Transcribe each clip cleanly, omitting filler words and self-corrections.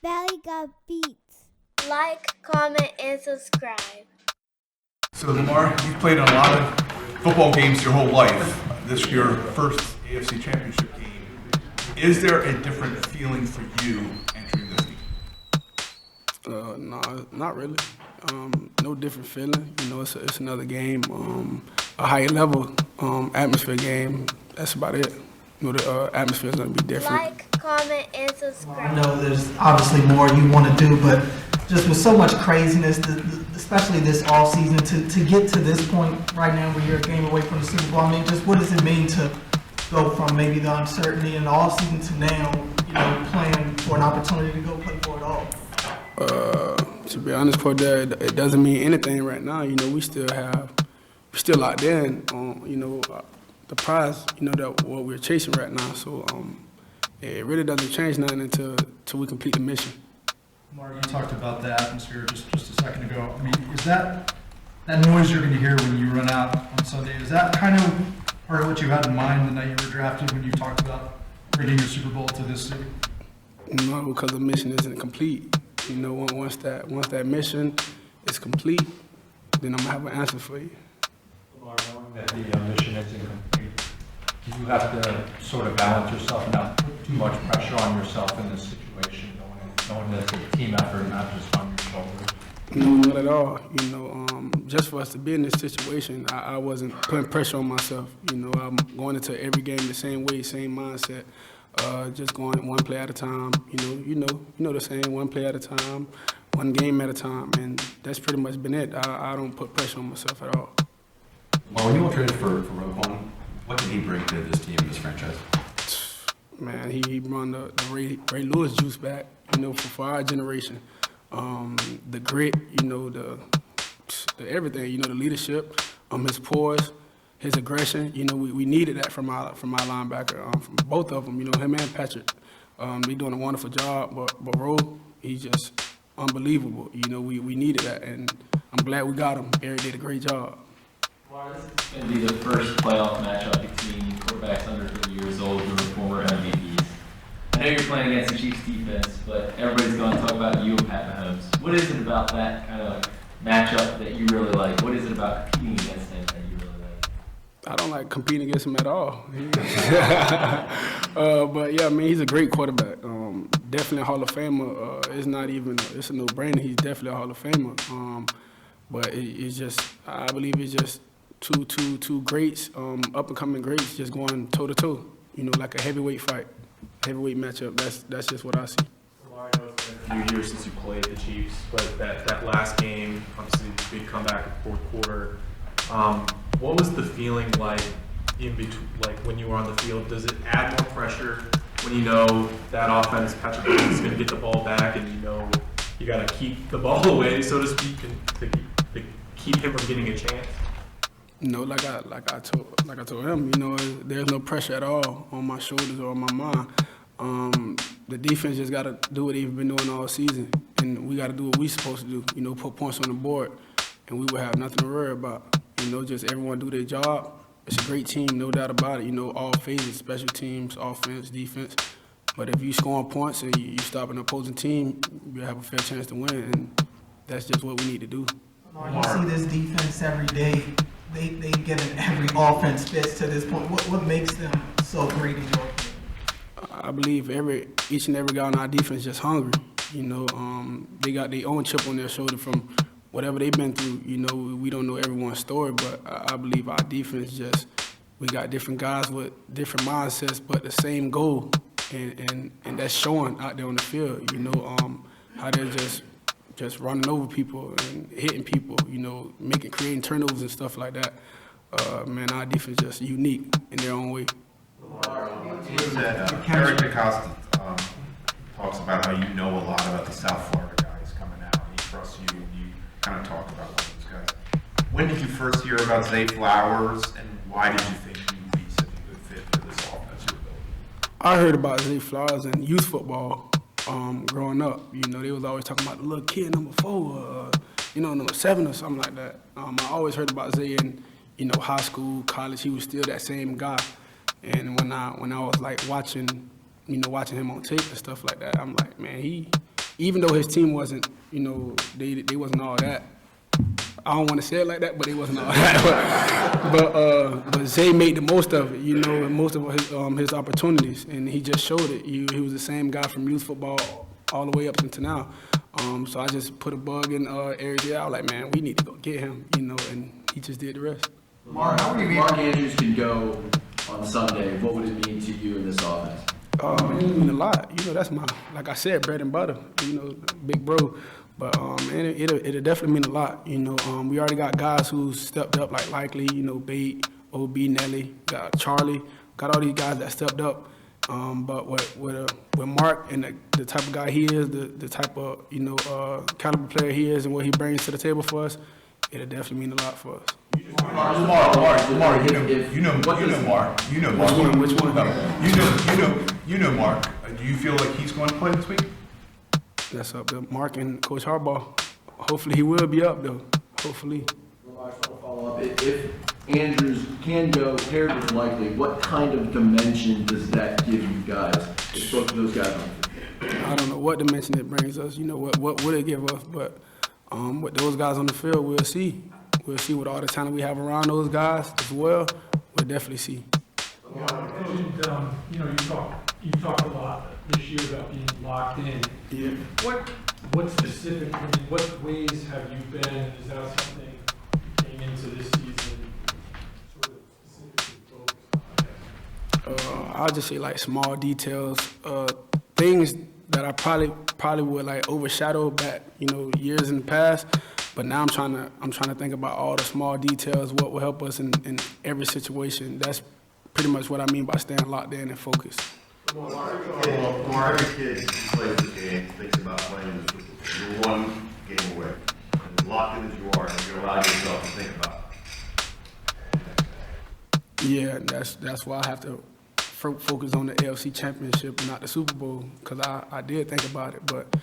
Valley got beats. Like, comment, and subscribe. So Lamar, you've played in a lot of football games your whole life. This is your first AFC Championship game. Is there a different feeling for you entering this game? No, not really. No different feeling. You know, it's another game, a higher level atmosphere game. That's about it. You know, the atmosphere is going to be different. Like, comment, and subscribe. I know there's obviously more you want to do, but just with so much craziness, especially this off season, to get to this point right now where you're a game away from the Super Bowl, I mean, just what does it mean to go from maybe the uncertainty in the off season to now, you know, playing for an opportunity to go play for it all? To be honest, Cordell, it doesn't mean anything right now. You know, we still locked in on, you know, the prize, you know, that what we're chasing right now. So it really doesn't change nothing until we complete the mission. Mark, you talked about the atmosphere just a second ago. I mean, is that noise you're going to hear when you run out on Sunday, is that kind of part of what you had in mind the night you were drafted when you talked about bringing your Super Bowl to this city? No, because the mission isn't complete. You know, once that mission is complete, then I'm gonna have an answer for you. Lamar, knowing that the mission isn't complete, do you have to sort of balance yourself and not put too much pressure on yourself in this situation, knowing that it's a team effort, not just on your shoulders? No, not at all. You know, just for us to be in this situation, I wasn't putting pressure on myself. You know, I'm going into every game the same way, same mindset. Just going one play at a time. You know the same, one play at a time, one game at a time, and that's pretty much been it. I don't put pressure on myself at all. Well, when you all traded for Roquan, what did he bring to this team, this franchise? Man, he brought the Ray Lewis juice back. You know, for our generation, the grit. You know, the everything. You know, the leadership. His poise. His aggression, you know, we needed that from our linebacker, from both of them, you know, him and Patrick. They doing a wonderful job, but Ro, he's just unbelievable. You know, we needed that, and I'm glad we got him. Eric did a great job. This is going to be the first playoff matchup between quarterbacks under 30 years old who are former MVPs. I know you're playing against the Chiefs defense, but everybody's going to talk about you and Pat Mahomes. What is it about that kind of matchup that you really like? What is it about competing against him that you really like? I don't like competing against him at all. But yeah, I mean, he's a great quarterback. Definitely a Hall of Famer. It's a no-brainer. He's definitely a Hall of Famer. But it's just, I believe it's just two greats, up-and-coming greats, just going toe-to-toe. You know, like a heavyweight fight, heavyweight matchup. That's just what I see. I know it's been a few years since you played the Chiefs, but that last game, obviously, big comeback in the fourth quarter. What was the feeling like in between, like when you were on the field? Does it add more pressure when you know that offense, Patrick Mahomes, is going to get the ball back, and you know you got to keep the ball away, so to speak, and to keep him from getting a chance? You know, like I told him, you know, there's no pressure at all on my shoulders or on my mind. The defense just got to do what they've been doing all season, and we got to do what we're supposed to do. You know, put points on the board, and we will have nothing to worry about. You know, just everyone do their job. It's a great team, no doubt about it. You know, all phases, special teams, offense, defense. But if you scoring points and you stop an opposing team, you have a fair chance to win, and that's just what we need to do. You see this defense every day. They get in every offense fits to this point. What makes them so great in your opinion? I believe each and every guy on our defense just hungry. You know, they got their own chip on their shoulder from whatever they've been through. You know, we don't know everyone's story, but I believe our defense we got different guys with different mindsets, but the same goal, and that's showing out there on the field. You know, how they're just running over people and hitting people. You know, creating turnovers and stuff like that. Man, our defense just unique in their own way. Eric DeCosta talks about how you know a lot about the South Florida guys coming out, and he trusts you, and you kind of talk about those guys. When did you first hear about Zay Flowers, and why did you think he would be such a good fit for this offense you're building? I heard about Zay Flowers in youth football growing up. You know, they was always talking about the little kid, number 4, you know, number 7 or something like that. I always heard about Zay in, you know, high school, college. He was still that same guy. And when I was like watching him on tape and stuff like that, I'm like, man, he even though his team wasn't, they wasn't all that. I don't want to say it like that, but they wasn't all that. but Zay made the most of it, most of his opportunities, and he just showed it. He was the same guy from youth football all the way up until now. So I just put a bug in Eric. I was like, man, we need to go get him, and he just did the rest. Mark, if Mark Andrews can go on Sunday, what would it mean to you in this offense? It would mean a lot. That's my, like I said, bread and butter, big bro. But it'll definitely mean a lot. We already got guys who stepped up, like Likely, Bate, OB, Nelly, got Charlie, got all these guys that stepped up. But with Mark and the type of guy he is, the type of caliber player he is, and what he brings to the table for us, it'll definitely mean a lot for us. Mark, you know Mark. Which one? You know Mark. Do you feel like he's going to play this week? That's up to Mark and Coach Harbaugh. Hopefully he will be up, though. Hopefully. Lamar, I just want to follow up. If Andrews can go paired with Likely, what kind of dimension does that give you guys? If both of those guys on. I don't know what dimension it brings us. What would it give us? But with those guys on the field, we'll see. We'll see with all the talent we have around those guys as well. We'll definitely see. You talked a lot this year about being locked in. Yeah. What specifically, what ways have you been? Is that something you came into this season sort of specifically focused on? I'll just say like small details, things that I probably would like overshadow back, years in the past. But now I'm trying to think about all the small details, what will help us in every situation. That's pretty much what I mean by staying locked in and focused. Lamar, every kid who plays the game thinks about playing this football. You're one game away. And as locked in as you are, you're allowing yourself to think about it. Yeah, that's why I have to focus on the AFC Championship and not the Super Bowl, because I did think about it, but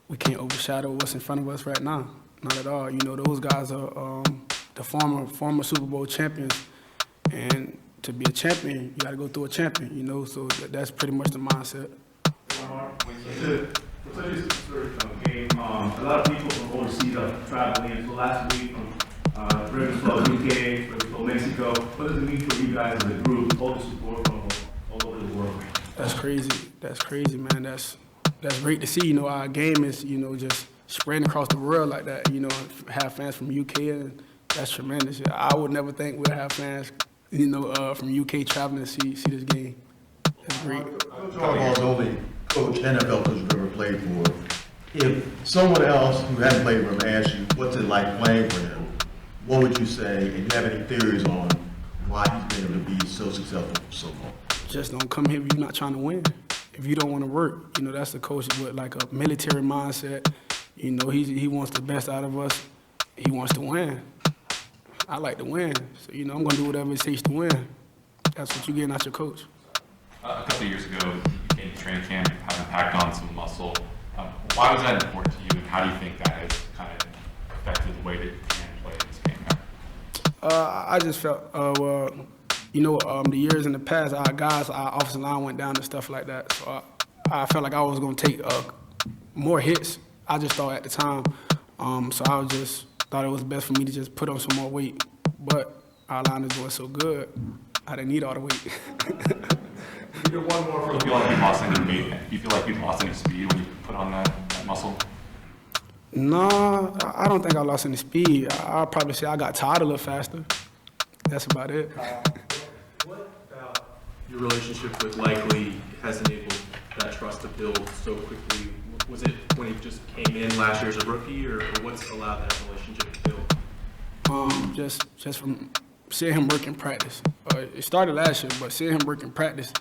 we can't overshadow what's in front of us right now. Not at all. Those guys are the former Super Bowl champions, and to be a champion, you got to go through a champion, so that's pretty much the mindset. Game, a lot of people from overseas are traveling in. So last week from Brazil, UK, Brazil, Mexico, what does it mean for you guys as a group, all the support from all over the world? That's crazy, man. That's great to see. Our game is, just spreading across the world like that. Have fans from UK, and that's tremendous. I would never think we'd have fans from UK traveling to see this game. That's great. Coach Harbaugh is the only NFL coach you've ever played for. If someone else who hasn't played for him asked you what's it like playing for him, what would you say? And do you have any theories on why he's been able to be so successful for so long? Just don't come here if you're not trying to win. If you don't want to work, that's the coach with like a military mindset. He wants the best out of us. He wants to win. I like to win, so I'm going to do whatever it takes to win. That's what you're getting out your coach. A couple of years ago, you came to training camp, having packed on some muscle. Why was that important to you, and how do you think that has kind of affected the way that you can play in this game? I just felt, the years in the past, our guys, our offensive line went down and stuff like that. So I felt like I was going to take more hits. I just thought at the time. So I just thought it was best for me to just put on some more weight. But our line is doing so good, I didn't need all the weight. You did one more. Do you feel like you lost any weight? Do you feel like you lost any speed when you put on that muscle? No, I don't think I lost any speed. I'll probably say I got tired a little faster. That's about it. What about your relationship with Likely has enabled that trust to build so quickly? Was it when he just came in last year as a rookie, or what's allowed that relationship to build? Just from seeing him work in practice. It started last year, but seeing him work in practice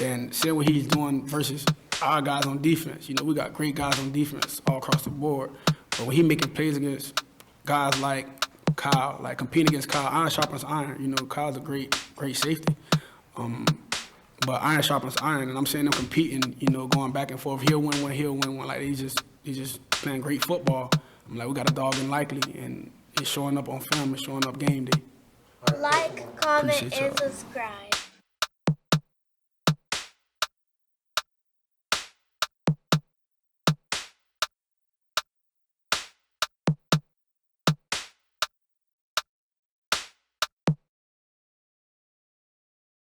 and seeing what he's doing versus our guys on defense. We got great guys on defense all across the board. But when he making plays against guys like Kyle, like competing against Kyle, iron sharpens iron. Kyle's a great safety. But iron sharpens iron, and I'm seeing them competing, going back and forth. He'll win one. Like, they just playing great football. I'm like, we got a dog in Likely, and it's showing up on film, it's showing up game day. Like, comment, and subscribe.